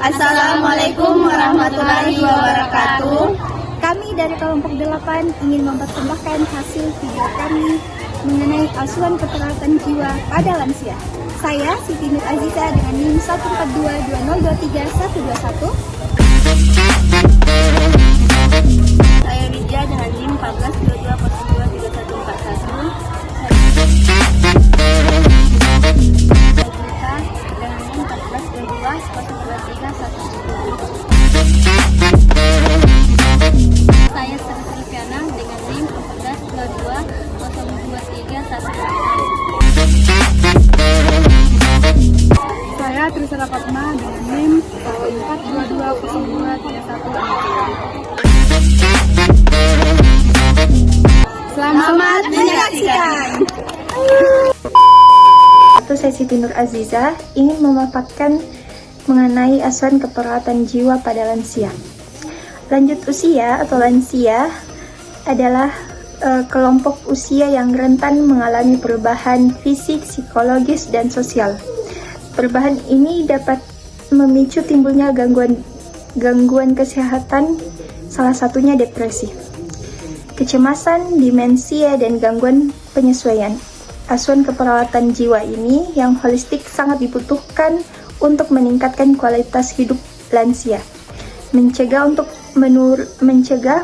Assalamualaikum warahmatullahi wabarakatuh. Kami dari kelompok 8 ingin mempersembahkan hasil video kami mengenai asuhan keperawatan jiwa pada lansia. Saya Siti Nur Aziza dengan NIM 14220232121. Saya Ridya dengan NIM 1422023141. Saya Sri Silviana dengan NIM 1422023141. Saya Trisara Fatma dengan NIM 4220231. Selamat menyaksikan. Saya Siti Nur Aziza ingin memaparkan mengenai asuhan keperawatan jiwa pada lansia. Lanjut usia atau lansia adalah kelompok usia yang rentan mengalami perubahan fisik, psikologis, dan sosial. Perubahan ini dapat memicu timbulnya gangguan kesehatan, salah satunya depresi, kecemasan, demensia, dan gangguan penyesuaian. Asuhan keperawatan jiwa ini yang holistik sangat dibutuhkan untuk meningkatkan kualitas hidup lansia, mencegah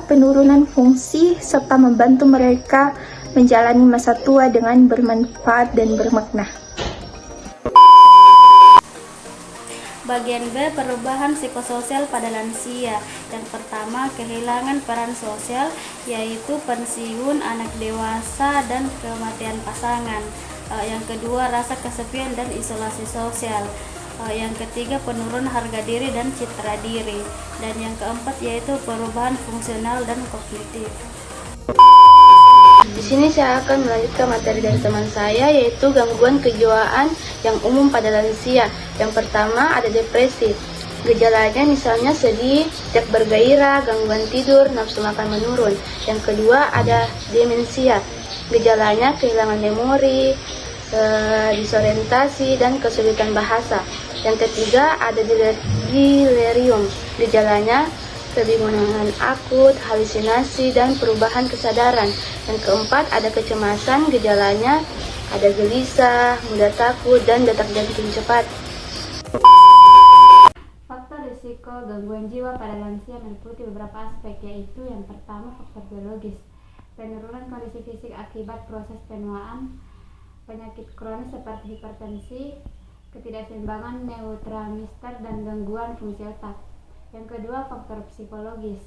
penurunan fungsi, serta membantu mereka menjalani masa tua dengan bermanfaat dan bermakna. Bagian B, perubahan psikososial pada lansia. Yang pertama, kehilangan peran sosial, yaitu pensiun, anak dewasa, dan kematian pasangan. Yang kedua, rasa kesepian dan isolasi sosial. Yang ketiga, penurunan harga diri dan citra diri. Dan yang keempat, yaitu perubahan fungsional dan kognitif. Di sini saya akan melanjutkan materi dari teman saya, yaitu gangguan kejiwaan yang umum pada lansia. Yang pertama ada depresi. Gejalanya misalnya sedih, tidak bergairah, gangguan tidur, nafsu makan menurun. Yang kedua ada demensia. Gejalanya kehilangan memori, disorientasi, dan kesulitan bahasa. Yang ketiga ada delirium. Gejalanya kebingungan akut, halusinasi, dan perubahan kesadaran. Yang keempat ada kecemasan. Gejalanya ada gelisah, mudah takut, dan detak jantung cepat. Faktor risiko gangguan jiwa pada lansia meliputi beberapa aspek, yaitu yang pertama faktor biologis, penurunan kondisi fisik akibat proses penuaan, penyakit kronis seperti hipertensi, ketidakseimbangan neurotransmitter, dan gangguan fungsi otak. Yang kedua, faktor psikologis,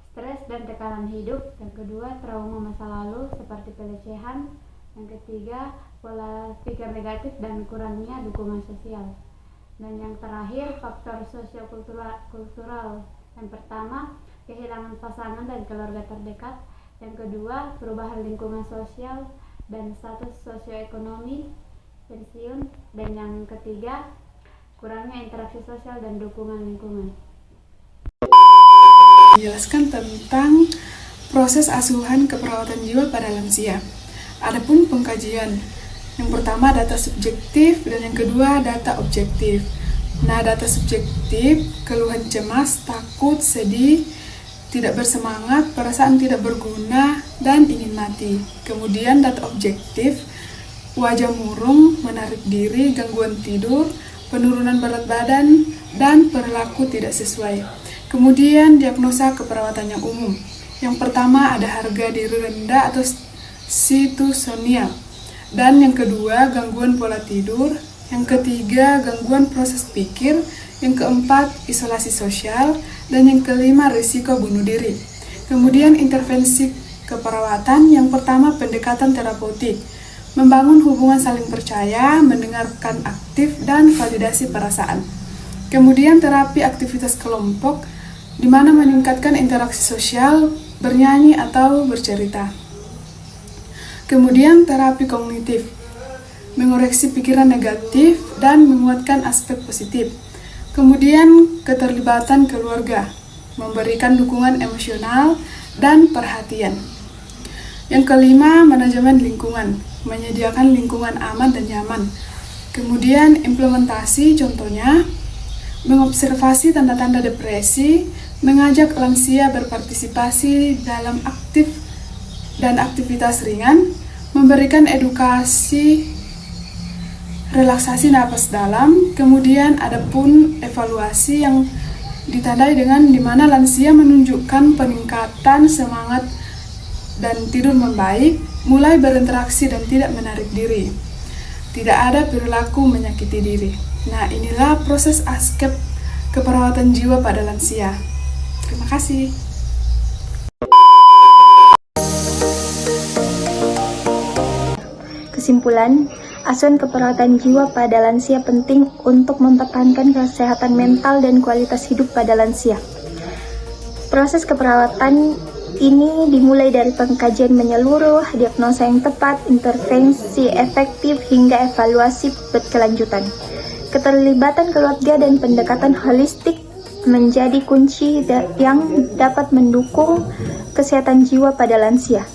stres dan tekanan hidup. Yang kedua, trauma masa lalu seperti pelecehan. Yang ketiga, pola pikir negatif dan kurangnya dukungan sosial. Dan yang terakhir, faktor sosiokultural. Yang pertama, kehilangan pasangan dan keluarga terdekat. Yang kedua, perubahan lingkungan sosial dan status sosioekonomi, pensiun. Dan yang ketiga, kurangnya interaksi sosial dan dukungan lingkungan. Menjelaskan tentang proses asuhan keperawatan jiwa pada lansia. Adapun pengkajian, yang pertama data subjektif dan yang kedua data objektif. Nah, data subjektif, keluhan cemas, takut, sedih, tidak bersemangat, perasaan tidak berguna, dan ingin mati. Kemudian data objektif, wajah murung, menarik diri, gangguan tidur, penurunan berat badan, dan perilaku tidak sesuai. Kemudian diagnosa keperawatan yang umum. Yang pertama ada harga diri rendah atau situsonia. Dan yang kedua gangguan pola tidur. Yang ketiga gangguan proses pikir. Yang keempat isolasi sosial. Dan yang kelima risiko bunuh diri. Kemudian intervensi keperawatan. Yang pertama pendekatan terapeutik, membangun hubungan saling percaya, mendengarkan aktif, dan validasi perasaan. Kemudian terapi aktivitas kelompok, di mana meningkatkan interaksi sosial, bernyanyi atau bercerita. Kemudian terapi kognitif, mengoreksi pikiran negatif dan menguatkan aspek positif. Kemudian keterlibatan keluarga, memberikan dukungan emosional dan perhatian. Yang kelima, manajemen lingkungan, menyediakan lingkungan aman dan nyaman. Kemudian implementasi, contohnya mengobservasi tanda-tanda depresi, mengajak lansia berpartisipasi dalam aktif dan aktivitas ringan, memberikan edukasi relaksasi napas dalam, kemudian ada pun evaluasi yang ditandai dengan di mana lansia menunjukkan peningkatan semangat dan tidur membaik, mulai berinteraksi dan tidak menarik diri. Tidak ada perilaku menyakiti diri. Nah, inilah proses askep keperawatan jiwa pada lansia. Terima kasih. Kesimpulan, asuhan keperawatan jiwa pada lansia penting untuk mempertahankan kesehatan mental dan kualitas hidup pada lansia. Proses keperawatan ini dimulai dari pengkajian menyeluruh, diagnosa yang tepat, intervensi efektif, hingga evaluasi berkelanjutan. Keterlibatan keluarga dan pendekatan holistik menjadi kunci yang dapat mendukung kesehatan jiwa pada lansia.